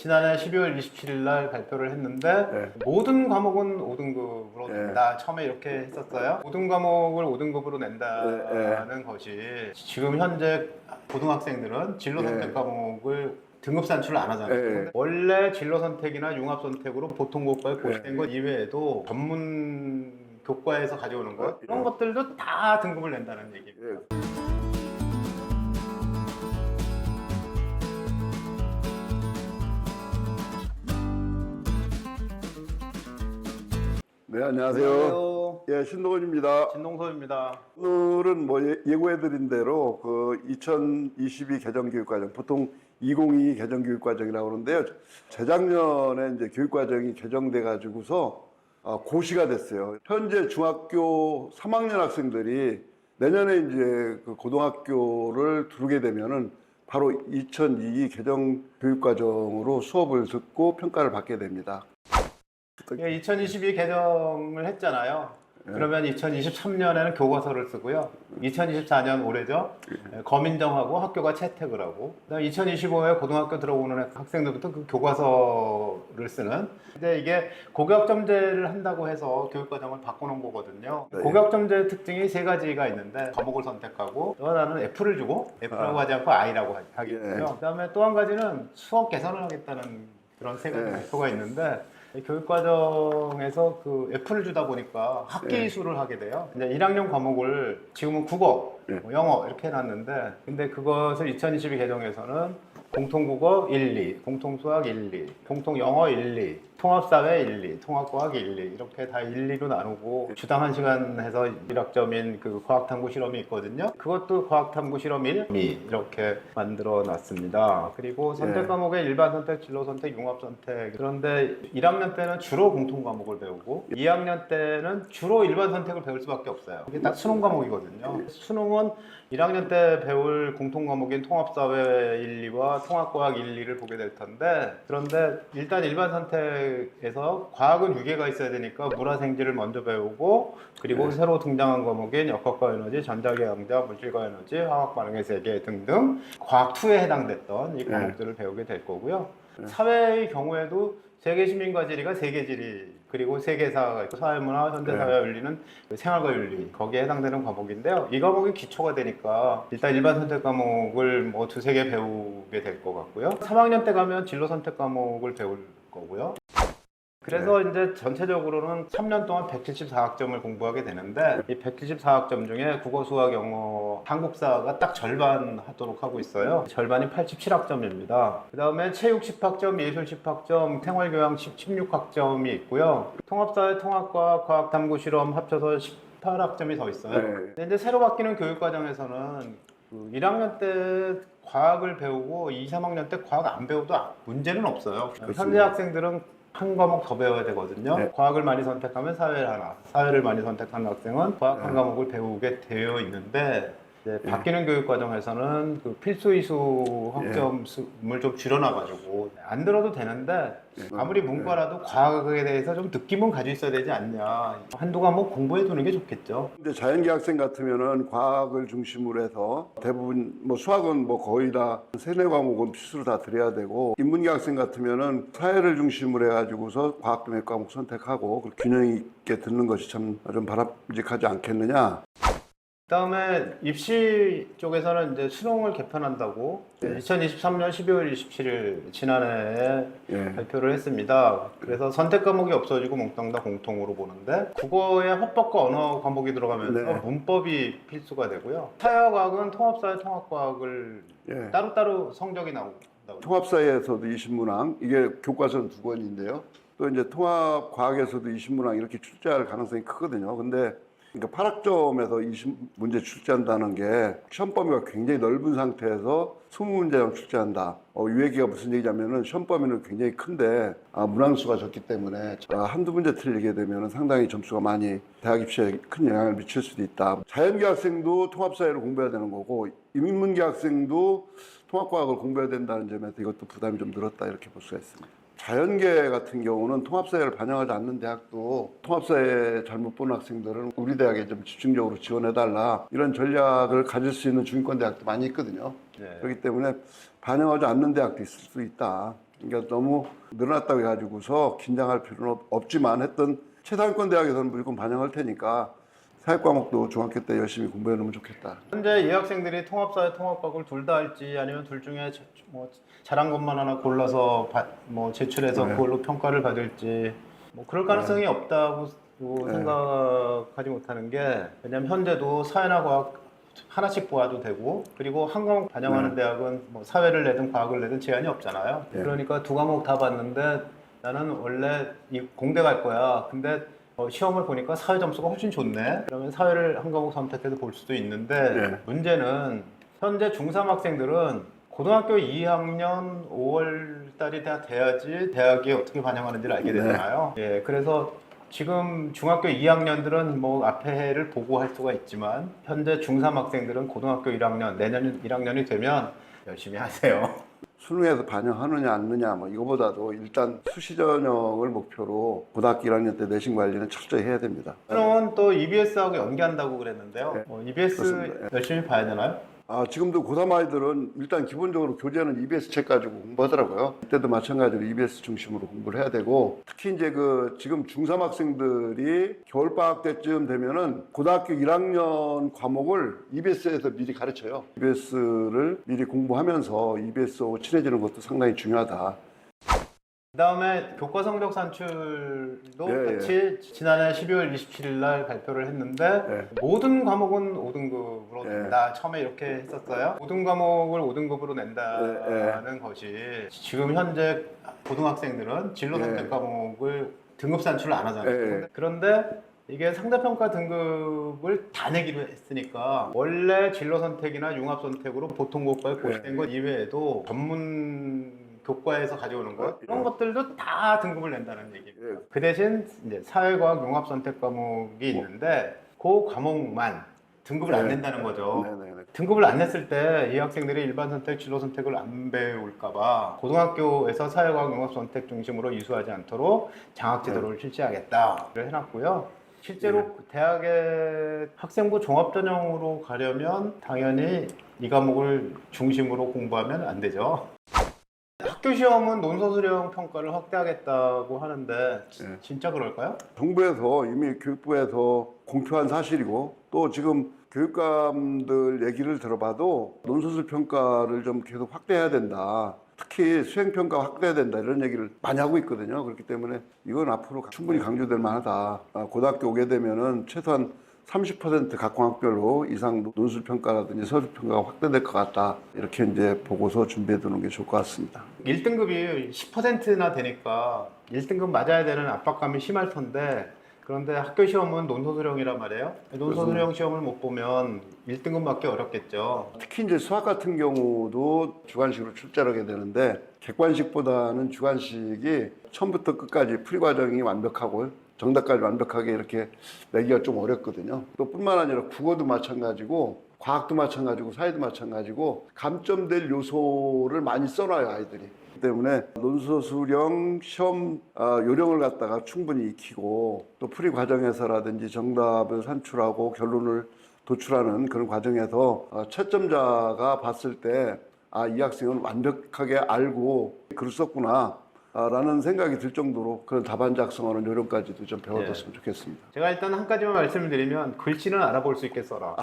지난해 12월 27일 날 발표를 했는데 네. 모든 과목은 5등급으로 낸다. 처음에 이렇게 했었어요. 모든 과목을 5등급으로 낸다는 것이 지금 현재 고등학생들은 진로 선택 과목을 등급 산출을 안 하잖아요. 근데 원래 진로 선택이나 융합 선택으로 보통 교과에 고시된 것 이외에도 전문 교과에서 가져오는 것 이런 것들도 다 등급을 낸다는 얘기입니다. 네, 안녕하세요. 예, 신동훈입니다. 진동서입니다. 오늘은 뭐 예고해드린 대로 그 2022 개정교육과정, 보통 2022 개정교육과정이라고 그러는데요. 재작년에 이제 교육과정이 개정돼 가지고서 고시가 됐어요. 현재 중학교 3학년 학생들이 내년에 이제 그 고등학교를 들어오게 되면은 바로 2022 개정교육과정으로 수업을 듣고 평가를 받게 됩니다. 2022 개정을 했잖아요. 그러면 2023년에는 교과서를 쓰고요. 2024년 올해죠. 검인정하고 학교가 채택을 하고, 그다음에 2025에 고등학교 들어오는 학생들부터 그 교과서를 쓰는. 근데 이게 고교학점제를 한다고 해서 교육과정을 바꾸는 거거든요. 고교학점제의 특징이 세 가지가 있는데 과목을 선택하고 또 하나는 F를 주고 F라고 하지 않고 I라고 하겠고요. 그다음에 또 한 가지는 수업 개선을 하겠다는 그런 세 가지 목표가 있는데. 교육과정에서 그 F를 주다 보니까 학기 수를 하게 돼요. 이제 1학년 과목을 지금은 국어, 뭐 영어 이렇게 해놨는데, 근데 그것을 2022 개정에서는 공통국어 1, 2, 공통수학 1, 2, 공통영어 1, 2, 통합사회 1, 2, 통합과학 1, 2 이렇게 다 1, 2로 나누고 주당 1시간 해서 1학점인 그 과학탐구 실험이 있거든요. 그것도 과학탐구 실험 1, 2 이렇게 만들어 놨습니다. 그리고 선택 과목에 일반 선택, 진로 선택, 융합 선택. 그런데 1학년 때는 주로 공통 과목을 배우고 2학년 때는 주로 일반 선택을 배울 수밖에 없어요. 이게 딱 수능 과목이거든요. 수능은 1학년 때 배울 공통 과목인 통합사회 1, 2와 통합과학 1, 2를 보게 될 텐데, 그런데 일단 일반 선택에서 과학은 유계가 있어야 되니까 물화생지를 먼저 배우고, 그리고 새로 등장한 과목인 역학과 에너지, 전자계양자, 물질과 에너지, 화학 반응의 세계 등등 과학 2에 해당됐던 이 과목들을 배우게 될 거고요. 사회의 경우에도 세계 시민과 지리가 세계 지리, 그리고 세계사가 있고 사회문화, 현대사회 윤리는 생활과 윤리, 거기에 해당되는 과목인데요. 이 과목이 기초가 되니까 일단 일반 선택 과목을 뭐 두세 개 배우게 될 것 같고요. 3학년 때 가면 진로 선택 과목을 배울 거고요. 그래서 이제 전체적으로는 3년 동안 174학점을 공부하게 되는데, 이 174학점 중에 국어, 수학, 영어, 한국사가 딱 절반 하도록 하고 있어요. 절반이 87학점입니다. 그 다음에 체육 10학점, 예술 10학점, 생활교양 16학점이 있고요. 통합사회, 통합과학, 과학탐구 실험 합쳐서 18학점이 더 있어요. 근데 이제 새로 바뀌는 교육과정에서는 1학년 때 과학을 배우고 2, 3학년 때 과학 안 배워도 문제는 없어요. 현재 학생들은 한 과목 더 배워야 되거든요. 과학을 많이 선택하면 사회를 하나, 사회를 많이 선택하는 학생은 과학 한 과목을 배우게 되어 있는데, 이제 바뀌는 교육 과정에서는 그 필수 이수 학점을 좀 줄여놔가지고 안 들어도 되는데, 아무리 문과라도 과학에 대해서 좀 느낌은 가지고 있어야 되지 않냐. 한두 과목 공부해 두는 게 좋겠죠. 근데 자연계 학생 같으면은 과학을 중심으로 해서 대부분 뭐 수학은 뭐 거의 다 세네 과목은 필수로 다 들어야 되고, 인문계 학생 같으면은 사회를 중심으로 해가지고서 과학도 몇 과목 선택하고 균형 있게 듣는 것이 참 좀 바람직하지 않겠느냐. 그다음에 입시 쪽에서는 이제 수능을 개편한다고 2023년 12월 27일 지난해에 발표를 했습니다. 그래서 선택 과목이 없어지고 몽땅 다 공통으로 보는데, 국어에 헌법과 언어 과목이 들어가면서 문법이 필수가 되고요. 사회과학은 통합사회, 통합과학을 따로따로 성적이 나오고. 통합사회에서도 20문항, 이게 교과서는 2권인데요. 또 이제 통합과학에서도 20문항 이렇게 출제할 가능성이 크거든요. 근데 그러니까 8학점에서 20문제 출제한다는 게 시험 범위가 굉장히 넓은 상태에서 20문제랑 출제한다. 이 얘기가 무슨 얘기냐면은 시험 범위는 굉장히 큰데 문항수가 적기 때문에 한두 문제 틀리게 되면 상당히 점수가 많이 대학 입시에 큰 영향을 미칠 수도 있다. 자연계 학생도 통합사회를 공부해야 되는 거고, 인문계 학생도 통합과학을 공부해야 된다는 점에서 이것도 부담이 좀 늘었다 이렇게 볼 수가 있습니다. 자연계 같은 경우는 통합사회를 반영하지 않는 대학도 통합사회 잘못 본 학생들은 우리 대학에 좀 집중적으로 지원해달라 이런 전략을 가질 수 있는 중위권 대학도 많이 있거든요. 그렇기 때문에 반영하지 않는 대학도 있을 수 있다. 그러니까 너무 늘어났다고 해가지고서 긴장할 필요는 없지만 했던 최상위권 대학에서는 무조건 반영할 테니까 사회 과목도 중학교 때 열심히 공부해 놓으면 좋겠다. 현재 이 학생들이 통합사회, 통합과학을 둘 다 할지 아니면 둘 중에 뭐 잘한 것만 하나 골라서 뭐 제출해서 그걸로 평가를 받을지 뭐 그럴 가능성이 없다고 생각하지 못하는 게 왜냐하면 현재도 사회나 과학 하나씩 보아도 되고 그리고 한 과목 반영하는 대학은 뭐 사회를 내든 과학을 내든 제한이 없잖아요. 그러니까 두 과목 다 봤는데 나는 원래 이 공대 갈 거야. 근데 시험을 보니까 사회 점수가 훨씬 좋네. 그러면 사회를 한 과목 선택해서 볼 수도 있는데 문제는 현재 중3 학생들은 고등학교 2학년 5월 달이 다 돼야지 대학이 어떻게 반영하는지를 알게 되잖아요. 예, 그래서 지금 중학교 2학년들은 뭐 앞에 해를 보고 할 수가 있지만 현재 중3 학생들은 고등학교 1학년, 내년 1학년이 되면 열심히 하세요. 수능에서 반영하느냐 안 하느냐 뭐 이거보다도 일단 수시 전형을 목표로 고등학교 1학년 때 내신 관리는 철저히 해야 됩니다. 수능은 또 EBS하고 연계한다고 그랬는데요. EBS 그렇습니다. 열심히 봐야 되나요? 지금도 고3 아이들은 일단 기본적으로 교재는 EBS 책 가지고 공부하더라고요. 그때도 마찬가지로 EBS 중심으로 공부를 해야 되고 특히 이제 지금 중3 학생들이 겨울방학 때쯤 되면은 고등학교 1학년 과목을 EBS에서 미리 가르쳐요. EBS를 미리 공부하면서 EBS하고 친해지는 것도 상당히 중요하다. 그다음에 교과 성적 산출도 같이 지난해 12월 27일 날 발표를 했는데 모든 과목은 5등급으로 낸다. 처음에 이렇게 했었어요. 모든 과목을 5등급으로 낸다는 것이 지금 현재 고등학생들은 진로 선택 과목을 등급 산출을 안 하잖아요. 그런데 이게 상대평가 등급을 다 내기로 했으니까 원래 진로 선택이나 융합 선택으로 보통 교과에 고시된 것 이외에도 전문 교과에서 가져오는 것 이런 것들도 다 등급을 낸다는 얘기입니다. 그 대신 이제 사회과학 융합 선택 과목이 있는데 그 과목만 등급을 안 낸다는 거죠. 등급을 안 냈을 때 이 학생들이 일반 선택, 진로 선택을 안 배울까봐 고등학교에서 사회과학 융합 선택 중심으로 이수하지 않도록 장학제도를 실시하겠다를 해놨고요. 실제로 대학의 학생부 종합전형으로 가려면 당연히 이 과목을 중심으로 공부하면 안 되죠. 학교 시험은 논소수령 평가를 확대하겠다고 하는데 진짜 그럴까요? 정부에서 이미 교육부에서 공표한 사실이고 또 지금 교육감들 얘기를 들어봐도 논소수 평가를 좀 계속 확대해야 된다. 특히 수행평가 확대해야 된다 이런 얘기를 많이 하고 있거든요. 그렇기 때문에 이건 앞으로 충분히 강조될 만하다. 고등학교 오게 되면은 최소한 30% 각 과목별로 이상 논술평가라든지 서술평가가 확대될 것 같다. 이렇게 이제 보고서 준비해 두는 게 좋을 것 같습니다. 1등급이 10%나 되니까 1등급 맞아야 되는 압박감이 심할 텐데 그런데 학교 시험은 논소수령이란 말이에요. 논소수령 시험을 못 보면 1등급 맞기 어렵겠죠. 특히 이제 수학 같은 경우도 주관식으로 출제를 하게 되는데 객관식보다는 주관식이 처음부터 끝까지 풀이 과정이 완벽하고 정답까지 완벽하게 이렇게 내기가 좀 어렵거든요. 또 뿐만 아니라 국어도 마찬가지고 과학도 마찬가지고 사회도 마찬가지고 감점될 요소를 많이 써놔요 아이들이. 때문에 논소수령 시험 요령을 갖다가 충분히 익히고 또 풀이 과정에서라든지 정답을 산출하고 결론을 도출하는 그런 과정에서 채점자가 봤을 때 이 학생은 완벽하게 알고 글을 썼구나 라는 생각이 들 정도로 그런 답안 작성하는 요령까지도 좀 배워뒀으면 좋겠습니다. 제가 일단 한 가지만 말씀을 드리면 글씨는 알아볼 수 있게 써라.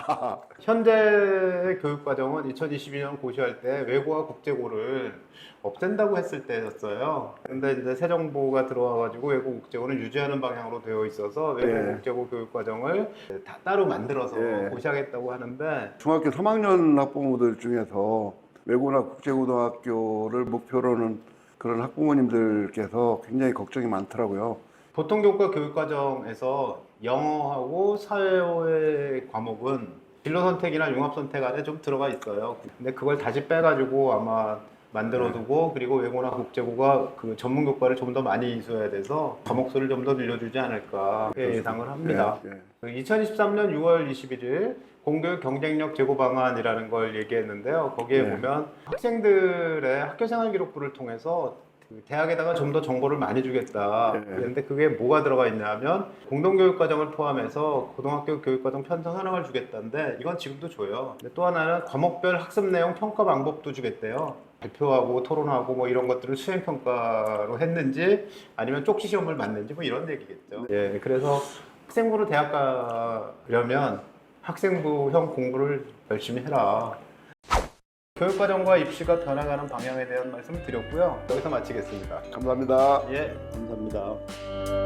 현재 교육과정은 2022년 고시할 때 외고와 국제고를 없앤다고 했을 때였어요. 근데 이제 새 정부가 들어와가지고 외고 국제고는 유지하는 방향으로 되어 있어서 외고 국제고 교육과정을 다 따로 만들어서 고시하겠다고 하는데 중학교 3학년 학부모들 중에서 외고나 국제고등학교를 목표로는 그런 학부모님들께서 굉장히 걱정이 많더라고요. 보통교과 교육과정에서 영어하고 사회 과목은 진로선택이나 융합선택 안에 좀 들어가 있어요. 근데 그걸 다시 빼가지고 아마 만들어두고 그리고 외고나 국제고가 그 전문교과를 좀 더 많이 이수해야 돼서 과목 수를 좀 더 늘려주지 않을까 예상을 합니다. 2023년 6월 21일 공교육 경쟁력 제고 방안이라는 걸 얘기했는데요. 거기에 보면 학생들의 학교생활 기록부를 통해서 대학에다가 좀 더 정보를 많이 주겠다. 그런데 그게 뭐가 들어가 있냐면 공동교육과정을 포함해서 고등학교 교육과정 편성 현황을 주겠다는데 이건 지금도 줘요. 근데 또 하나는 과목별 학습 내용 평가 방법도 주겠대요. 발표하고 토론하고 뭐 이런 것들을 수행평가로 했는지 아니면 쪽지 시험을 봤는지 뭐 이런 얘기겠죠. 예, 그래서 학생부로 대학 가려면 학생부형 공부를 열심히 해라. 교육과정과 입시가 변화가는 방향에 대한 말씀을 드렸고요. 여기서 마치겠습니다. 감사합니다. 예. 감사합니다.